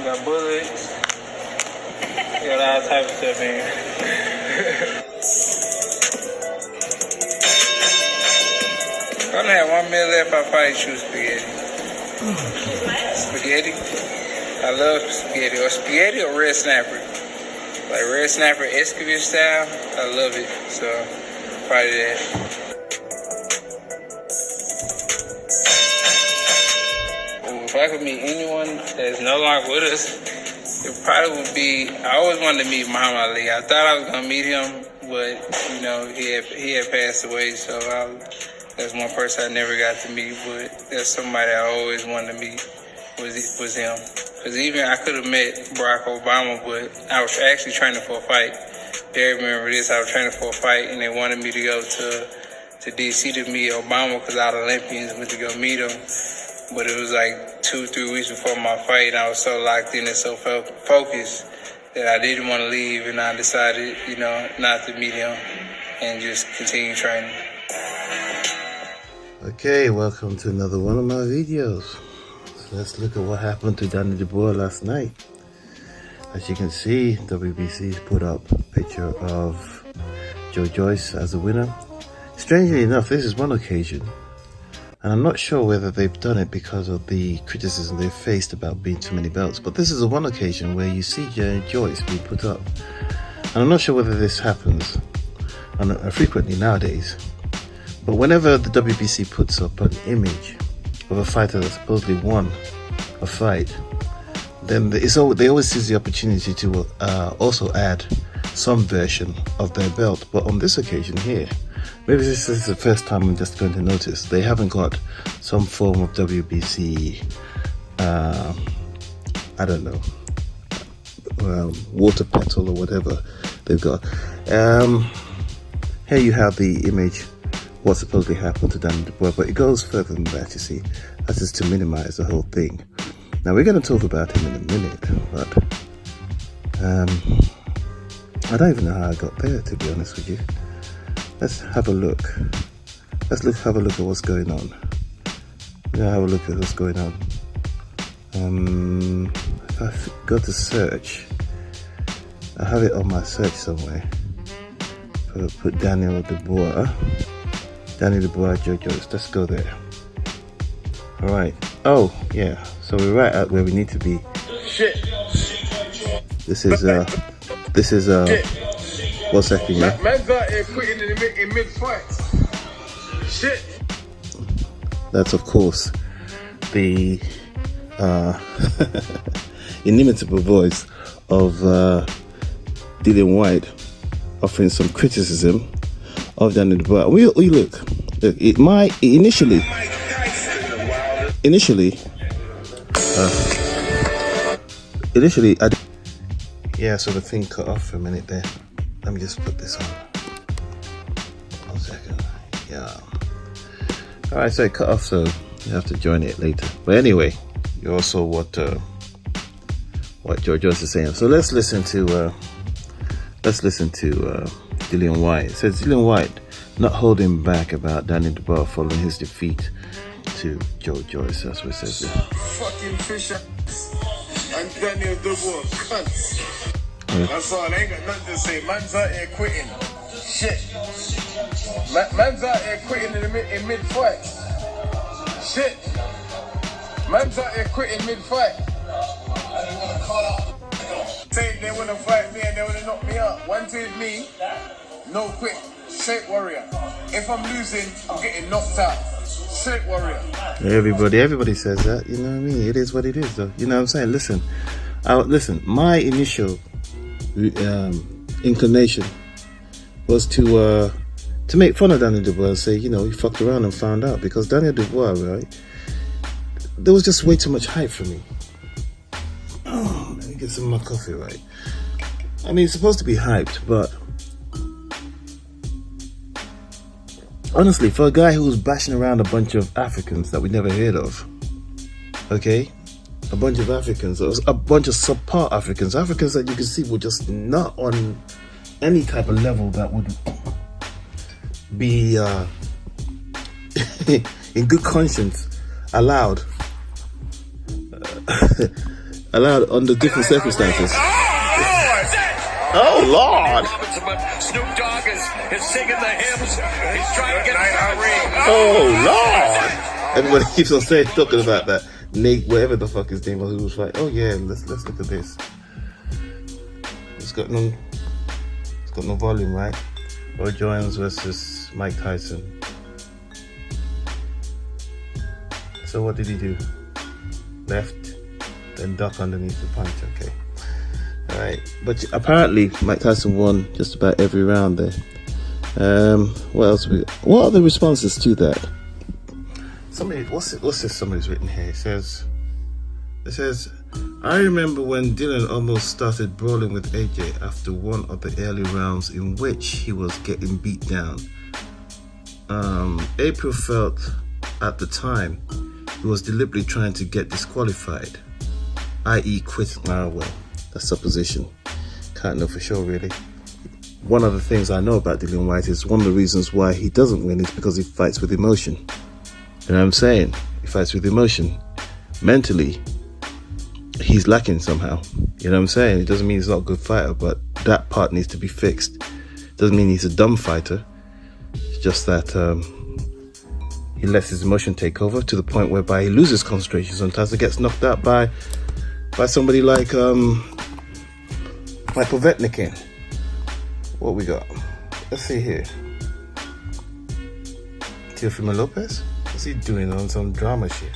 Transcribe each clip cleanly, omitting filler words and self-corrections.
got bullets. Got all type of stuff in here. If I only had 1 minute left, I'd probably choose spaghetti. Spaghetti? I love spaghetti. Or spaghetti or red snapper. Like red snapper Escovitch style. I love it. So, probably that. If I could meet anyone that's no longer with us, it probably would be, I always wanted to meet Muhammad Ali. I thought I was going to meet him, but, you know, he had passed away, so that's one person I never got to meet, but that's somebody I always wanted to meet was him. Because even I could have met Barack Obama, but I was actually training for a fight. They remember this, I was training for a fight, and they wanted me to go to D.C. to meet Obama because all the Olympians went to go meet him. But it was like 2-3 weeks before my fight, and I was so locked in and so focused that I didn't want to leave, and I decided, you know, not to meet him and just continue training. Okay, welcome to another one of my videos. So let's look at what happened to Danny Dubois last night. As you can see, WBC's put up a picture of Joe Joyce as a winner. Strangely enough, this is one occasion, and I'm not sure whether they've done it because of the criticism they've faced about being too many belts, but this is the one occasion where you see Joe Joyce being put up. And I'm not sure whether this happens frequently nowadays, but whenever the WBC puts up an image of a fighter that supposedly won a fight, then they always seize the opportunity to also add some version of their belt. But on this occasion here, maybe this is the first time I'm just going to notice, they haven't got some form of WBC, I don't know, water petal or whatever they've got. Here you have the image, what supposedly happened to Danny Dubois, but it goes further than that, you see. That's just to minimize the whole thing. Now we're going to talk about him in a minute, but I don't even know how I got there, to be honest with you. Let's have a look. Have a look at what's going on. Yeah, have a look at what's going on. If I go to search, I have it on my search somewhere. Put Danny Dubois, Joe Joyce. Let's go there. All right. Oh, yeah. So we're right at where we need to be. Shit. This is what's that thing, yeah? Man's out here quitting in mid-fight. Shit. That's of course the inimitable voice of Dillian White offering some criticism of Danny Dubois. We look. Initially, so the thing cut off for a minute there. Let me just put this on. 1 second. Yeah. Alright, so it cut off, so you have to join it later. But anyway, you also what Joe Joyce is saying. So let's listen to Dillian White. It says Dillian White not holding back about Danny Dubois following his defeat to Joe Joyce. That's what it says there. Fucking Fisher and Daniel Dubois, cunts. That's all. I ain't got nothing to say. Man's out here quitting. Shit. Man's out here quitting in mid-fight. Shit. Man's out here quitting mid-fight. Say they wanna fight me and they wanna knock me out. One thing with me, no quit. Straight warrior. If I'm losing, I'm getting knocked out. Straight warrior. Everybody says that. You know what I mean? It is what it is, though. You know what I'm saying? Listen. My initial inclination was to make fun of Danny Dubois and say, you know, he fucked around and found out, because Danny Dubois, right, there was just way too much hype for me. Oh, let me get some of my coffee, right. I mean, it's supposed to be hyped, but honestly, for a guy who was bashing around a bunch of Africans that we never heard of, okay, a bunch of Africans, or a bunch of subpar Africans that you can see were just not on any type of level that would be in good conscience allowed allowed under different circumstances. Oh Lord! Snoop Dogg is singing the hymns. He's trying to get Oh Lord! Everybody keeps on talking about that. Nate, whatever the fuck his name was, who was like, oh yeah, let's look at this. It's got no volume, right? Roy Jones versus Mike Tyson. So what did he do? Left, then duck underneath the punch. Okay. Alright, but apparently Mike Tyson won just about every round there. What else? What are the responses to that? Somebody, what's this? Somebody's written here. It says, I remember when Dylan almost started brawling with AJ after one of the early rounds in which he was getting beat down. April felt at the time he was deliberately trying to get disqualified, i.e. quit Marawell. That's supposition. Can't know for sure, really. One of the things I know about Dillian Whyte is one of the reasons why he doesn't win is because he fights with emotion. You know what I'm saying? He fights with emotion. Mentally, he's lacking somehow. You know what I'm saying? It doesn't mean he's not a good fighter, but that part needs to be fixed. Doesn't mean he's a dumb fighter. It's just that he lets his emotion take over to the point whereby he loses concentration. Sometimes he gets knocked out by somebody like Povetkin. What we got? Let's see here. Teofimo Lopez? What's he doing on some drama shit?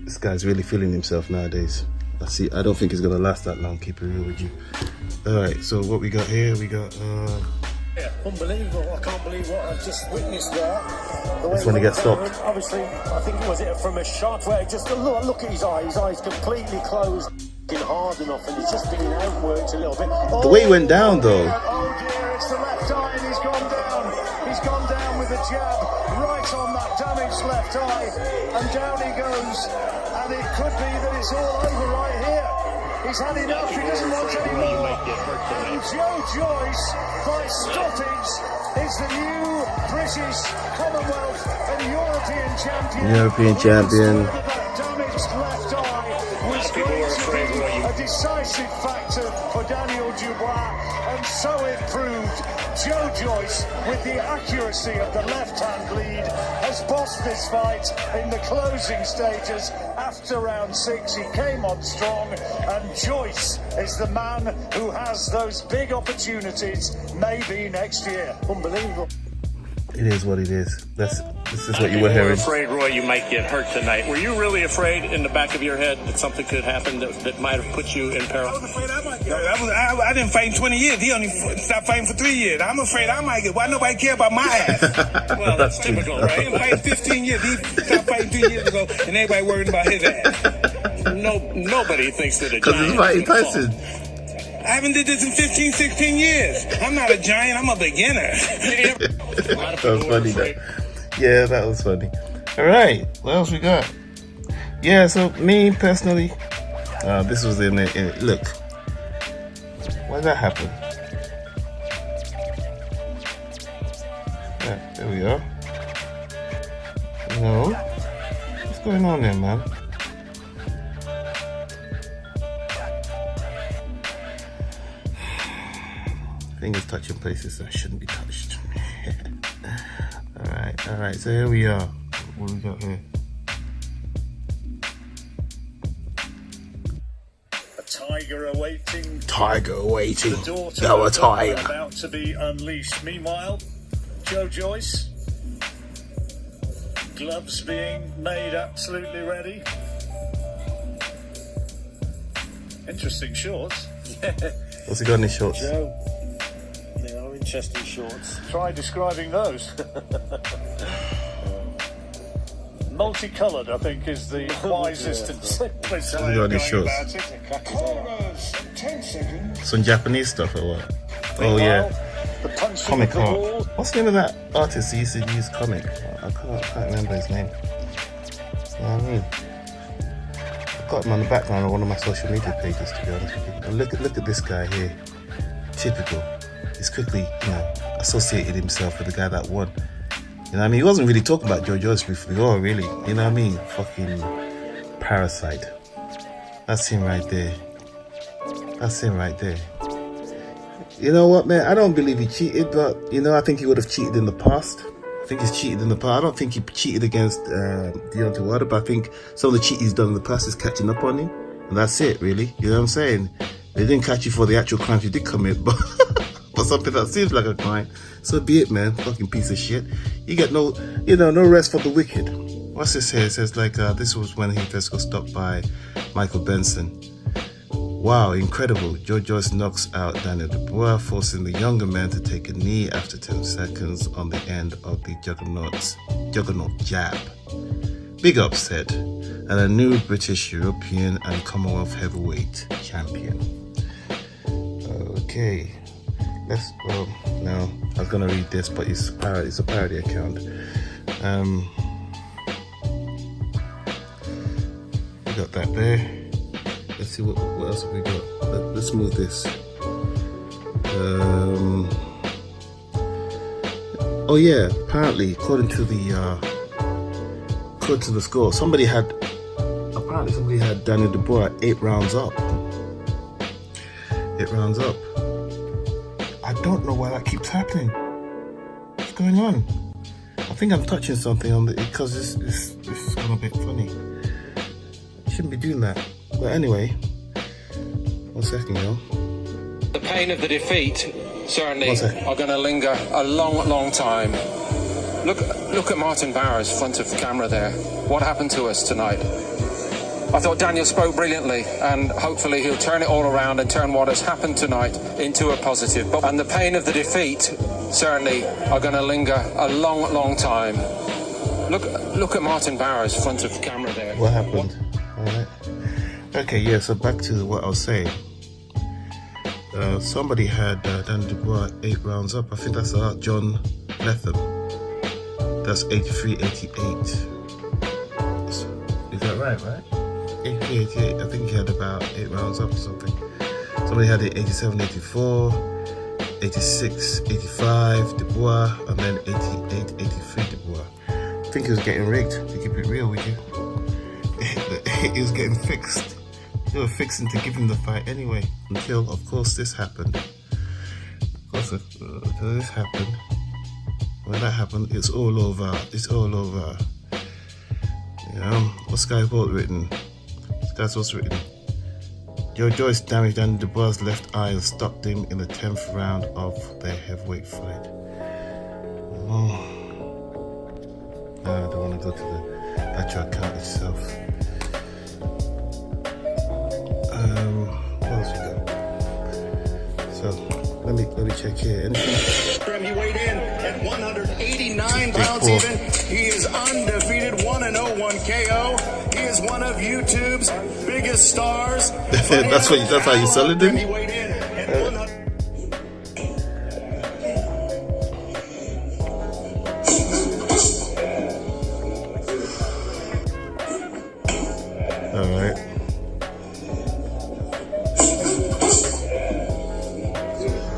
This guy's really feeling himself nowadays. I don't think he's gonna last that long, keep it real with you. Alright, so what we got here, we got unbelievable. I can't believe what I've just witnessed there. That's when he gets stopped. Obviously, I think it was from a shot where just look at his eyes completely closed, hard enough, and he's just being outworked a little bit. The way he went down though. Oh dear, it's the left eye and he's gone down. He's gone down with a jab right on that damaged left eye, and down he goes. And it could be that it's all over right here. He's had enough, he doesn't want any more. And Joe Joyce, by stoppage, is the new British, Commonwealth and European champion. European champion. That damaged left eye was going to be a decisive factor for Daniel Dubois, and so it proved. Joe Joyce, with the accuracy of the left-hand lead, has bossed this fight in the closing stages. After round 6, he came on strong, and Joyce is the man who has those big opportunities maybe next year. Unbelievable. It is what it is. This is what you were hearing. Afraid, Roy, you might get hurt tonight. Were you really afraid in the back of your head that something could happen that might have put you in peril? I was afraid I might get hurt. I didn't fight in 20 years. He only stopped fighting for 3 years. I'm afraid I might get. Why nobody care about my ass? Well, that's typical, right? He fighting 15 years. He stopped fighting 3 years ago, and everybody worried about his ass. Nobody thinks that a Because he's fighting giant Tyson. I haven't did this in 15, 16 years. I'm not a giant. I'm a beginner. That was funny, though. Yeah, that was funny. All right, what else we got? Yeah, so me personally, this was in look. Why did that happen? Yeah, there we are. No, what's going on there, man? Fingers touching places that shouldn't be touched. All right, so here we are. What do we got here? A tiger awaiting. Tiger awaiting. The daughter No, a of tiger. about to be unleashed. Meanwhile, Joe Joyce, gloves being made absolutely ready. Interesting shorts. What's he got in his shorts? Joe, they are interesting shorts. Try describing those. Multicoloured, I think, is the wisest and simplest way got of his going shorts? about it. Corners, 10 seconds. Some Japanese stuff or what? Oh yeah, The punching comic of the art. ball. What's the name of that artist who used to use comic? I can't remember his name. You know what I mean? got him on the background on one of my social media pages, to be honest with you. And look at this guy here. Typical. He's quickly, associated himself with the guy that won. You know what I mean? He wasn't really talking about Joyce before, really. You know what I mean? Fucking parasite. That's him right there. That's him right there. You know what, man? I don't believe he cheated, but, I think he would have cheated in the past. I think he's cheated in the past. I don't think he cheated against Deontay Wilder, but I think some of the cheating he's done in the past is catching up on him. And that's it, really. You know what I'm saying? They didn't catch you for the actual crimes you did commit, but for something that seems like a crime. So be it, man. Fucking piece of shit. You get no rest for the wicked. What's this here? It says this was when he first got stopped by Michael Benson. Wow, incredible. Joyce knocks out Daniel Dubois, forcing the younger man to take a knee after 10 seconds on the end of the juggernaut jab. Big upset, and a new British, European, and Commonwealth heavyweight champion. Okay, now I was gonna read this, but it's a parody account. We got that there. Let's see what else have we got. Let's move this. Oh yeah, apparently according to the score, somebody had Daniel Dubois 8 rounds up. 8 rounds up. I don't know why that keeps happening. What's going on? I think I'm touching something on because this is going a bit funny. Shouldn't be doing that. But anyway, 1 second, yo. The pain of the defeat certainly are going to linger a long, long time. Look at Martin Barrows, front of the camera there. What happened to us tonight? I thought Daniel spoke brilliantly, and hopefully he'll turn it all around and turn what has happened tonight into a positive. And the pain of the defeat certainly are going to linger a long, long time. Look at Martin Barrows, front of the camera there. What happened? All right. Okay, yeah, so back to what I was saying. Somebody had Daniel Dubois 8 rounds up. I think that's John Letham. That's 83-88. Is that right? 83-88. I think he had about 8 rounds up or something. Somebody had it 87-84, 86-85 Dubois, and then 88-83 Dubois. I think he was getting rigged, to keep it real with you. He was getting fixed. They were fixing to give him the fight anyway, until, of course, this happened. Until this happened. When that happened, it's all over. It's all over. What's Sky Sport written? That's what's written. Joyce damaged Daniel Dubois' left eye and stopped him in the 10th round of their heavyweight fight. Oh. No, I don't want to go to the actual account itself. What else we got? So let me check here. Anything? He weighed in at 189 pounds even. He is undefeated, 1-0, 1 KO. He is one of YouTube's biggest stars. That's how you selling him? He weighed in at 100. All right.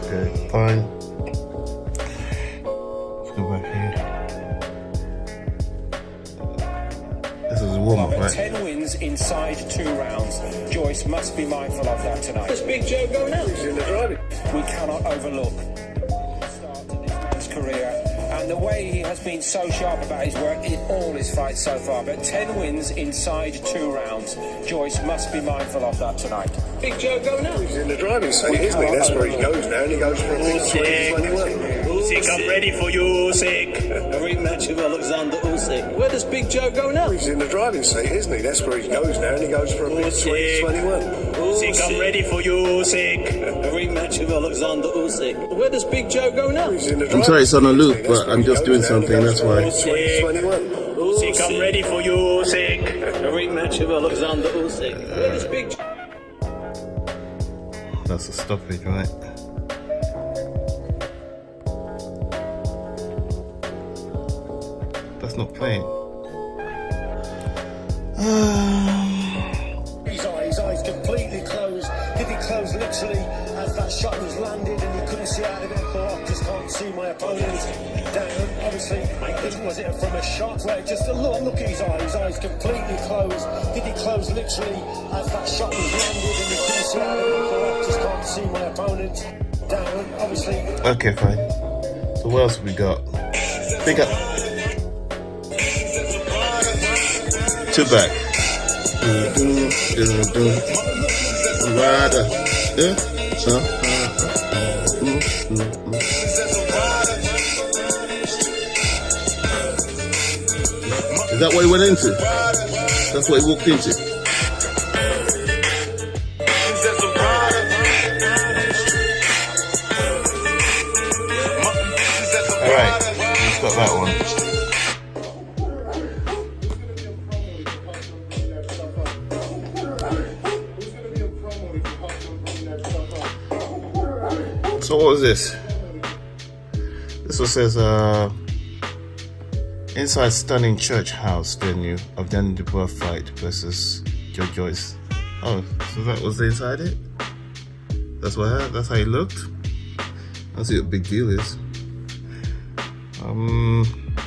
Okay, fine. Let's go back here. This is a warm-up, right? 10 wins inside 2 rounds. Joyce must be mindful of that tonight. Does Big Joe go now? He's in the driving. We cannot overlook the start to this man's career and the way he has been so sharp about his work in all his fights so far. But 10 wins inside 2 rounds. Joyce must be mindful of that tonight. Big Joe go now? He's in the driving seat, isn't he? That's where he goes now, and he goes for a big 21. Usyk, I'm ready for you, Usyk. A rematch with Alexander Usyk. Where does Big Joe go now? He's in the driving seat, isn't he? That's where he goes now, and he goes for a big 21. Usyk, I'm ready for you, Usyk. A rematch with Alexander Usyk. Where does Big Joe go now? He's in the I'm sorry it's on a loop, but I'm just doing something, that's why. Usyk, I'm ready for you, Usyk. A rematch with Alexander Usyk. Where does Big Joe... That's a stoppage, right? That's not playing. shot was landed and he couldn't see out of it and thought, I just can't see my opponent down. Obviously, was it from a shot where just look at his eyes completely closed. Did he close literally as that shot was landed and he couldn't see out of it and thought, I just can't see my opponent down. Obviously. Okay, fine. So what else we got? Pick up. Two back. Is that what he went into? That's what he walked into. Alright, let's got that one. So what was this? This one says, inside stunning church house venue of Daniel Dubois fight versus Joyce. Oh, so that was inside it? That's how he looked? I'll see what the big deal is.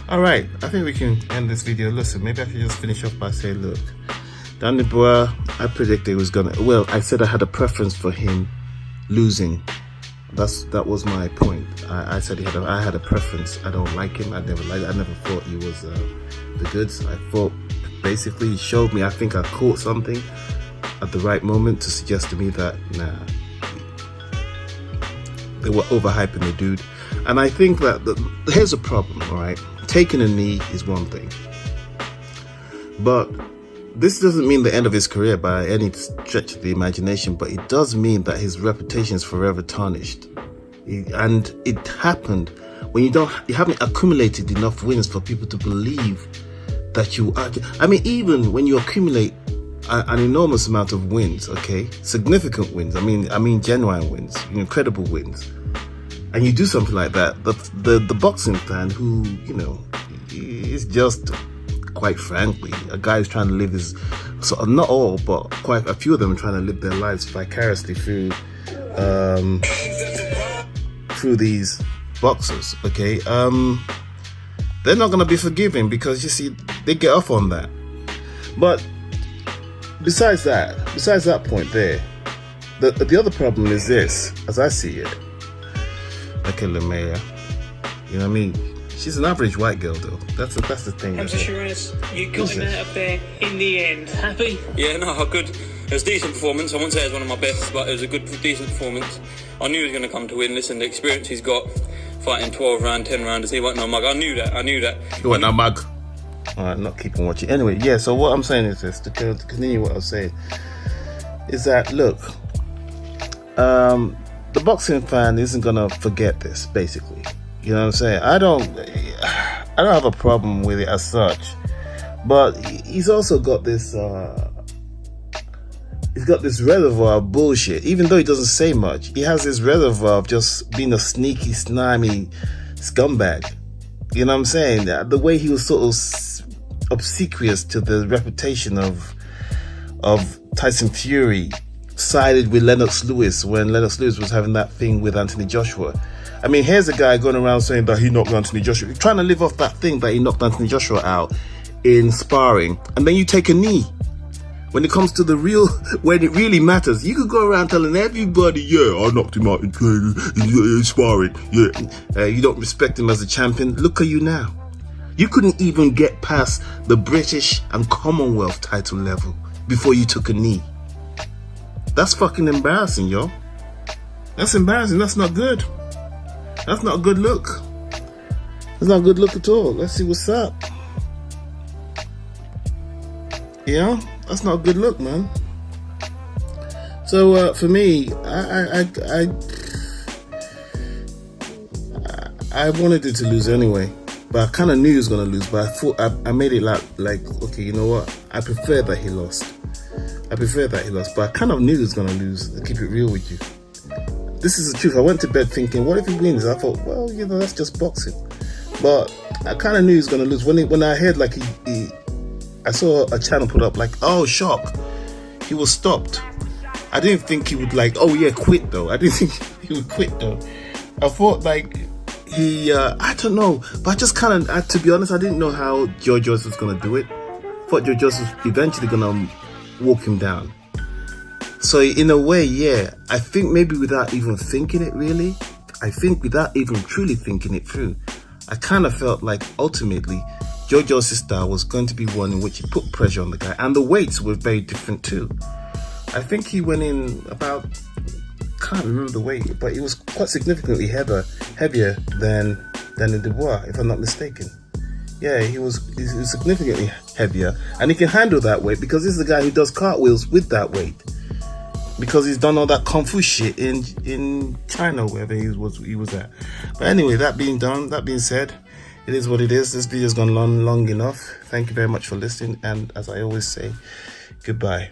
Alright, I think we can end this video. Listen, maybe I should just finish off by saying, look, Daniel Dubois, I predicted he was gonna, well, I said I had a preference for him losing. That was my point. I said I had a preference. I don't like him. I never thought he was the goods. I thought basically he showed me. I think I caught something at the right moment to suggest to me that nah, they were overhyping the dude. And I think that here's a problem. All right, taking a knee is one thing, but this doesn't mean the end of his career by any stretch of the imagination, but it does mean that his reputation is forever tarnished. And it happened when you haven't accumulated enough wins for people to believe that you are. I mean, even when you accumulate an enormous amount of wins, okay, significant wins, I mean genuine wins, incredible wins, and you do something like that, the boxing fan who, is just, quite frankly, a guy who's trying to live his, so not all, but quite a few of them are trying to live their lives vicariously through these boxers, okay? They're not going to be forgiving because, you see, they get off on that. But besides that point there, the other problem is this, as I see it. Okay, LeMaya, you know what I mean? She's an average white girl, though. That's the thing. I'm sure you got him out of there in the end. Happy? Yeah, no, good. It was a decent performance. I wouldn't say it was one of my best, but it was a good, decent performance. I knew he was going to come to win. Listen, the experience he's got fighting 12 round, 10 rounders, he wasn't no mug. I knew that. He wasn't no mug. Alright, not keeping watching. Anyway, yeah, so what I'm saying is this, to continue what I was saying, is that, look, the boxing fan isn't going to forget this, basically. You know what I'm saying? I don't have a problem with it as such, but he's also got this reservoir of bullshit. Even though he doesn't say much, he has this reservoir of just being a sneaky, slimy scumbag. You know what I'm saying? The way he was sort of obsequious to the reputation of Tyson Fury, sided with Lennox Lewis when Lennox Lewis was having that thing with Anthony Joshua. I mean, here's a guy going around saying that he knocked Anthony Joshua, trying to live off that thing that he knocked Anthony Joshua out in sparring, and then you take a knee. When it comes to when it really matters, you could go around telling everybody, yeah, I knocked him out in sparring, yeah. You don't respect him as a champion. Look at you now. You couldn't even get past the British and Commonwealth title level before you took a knee. That's fucking embarrassing, yo. That's embarrassing. That's not good. That's not a good look. That's not a good look at all. Let's see what's up. Yeah, that's not a good look, man. So for me, I wanted it to lose anyway, but I kind of knew he was gonna lose. But I thought I made it like okay, you know what? I prefer that he lost. But I kind of knew he was gonna lose. To keep it real with you. This is the truth. I went to bed thinking, what if he wins? I thought, well, that's just boxing. But I kind of knew he was going to lose. When I heard, like, I saw a channel put up, like, oh, shock. He was stopped. I didn't think he would like, oh yeah, quit though. I didn't think he would quit though. I thought like he, I don't know, but I just kind of, to be honest, I didn't know how Joe Joyce was going to do it. I thought Joe Joyce was eventually going to walk him down. So in a way, yeah, I think maybe without even thinking it really, I think without even truly thinking it through, I kind of felt like ultimately Joe Joyce's style was going to be one in which he put pressure on the guy, and the weights were very different too. I think he went in about, can't remember the weight, but it was quite significantly heavier than in Dubois, if I'm not mistaken. Yeah, he was significantly heavier, and he can handle that weight because this is the guy who does cartwheels with that weight. Because he's done all that kung fu shit in China, wherever he was at. But anyway, that being said, it is what it is. This video's gone long enough. Thank you very much for listening, and as I always say, goodbye.